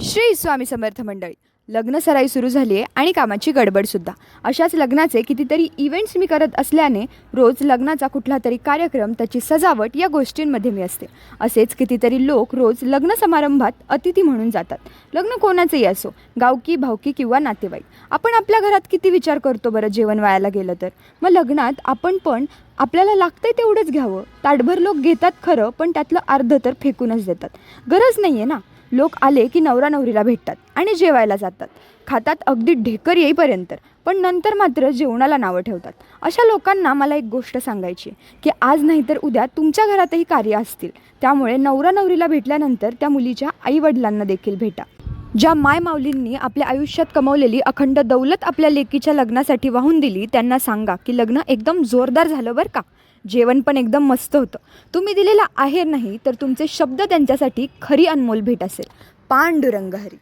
श्री स्वामी समर्थ मंडळी. लग्न सराई सुरू झाली आहे आणि कामाची गडबडसुद्धा. अशाच लग्नाचे कितीतरी इव्हेंट्स मी करत असल्याने रोज लग्नाचा कुठला तरी कार्यक्रम, त्याची सजावट या गोष्टींमध्ये मी असते. असेच कितीतरी लोक रोज लग्न समारंभात अतिथी म्हणून जातात. लग्न कोणाचंही असो, गावकी भावकी किंवा नातेवाईक. आपण आपल्या घरात किती विचार करतो बरं जेवण वायाला गेलं तर. मग लग्नात आपण पण आपल्याला लागतंय तेवढंच घ्यावं. ताटभर लोक घेतात खरं, पण त्यातलं अर्ध तर फेकूनच देतात. गरज नाही आहे ना. लोक आले की नवरा नवरीला भेटतात आणि जेवायला जातात, खातात अगदी ढेकर येईपर्यंत, पण नंतर मात्र जेवणाला नावं ठेवतात. अशा लोकांना मला एक गोष्ट सांगायची की आज नाही तर उद्या तुमच्या घरातही कार्य असतील. त्यामुळे नवरा नवरीला भेटल्यानंतर त्या मुलीच्या आईवडिलांना देखील भेटा. ज्या मायमाऊलींनी आपल्या आयुष्यात कमवलेली अखंड दौलत आपल्या लेकीच्या लग्नासाठी वाहून दिली, त्यांना सांगा की लग्न एकदम जोरदार झालं बरं का. जेवण पण एकदम मस्त होतं. तुम्ही दिलेला आहेर नाही तर तुमचे शब्द त्यांच्यासाठी खरी अनमोल भेट असेल. पांडुरंग हरी.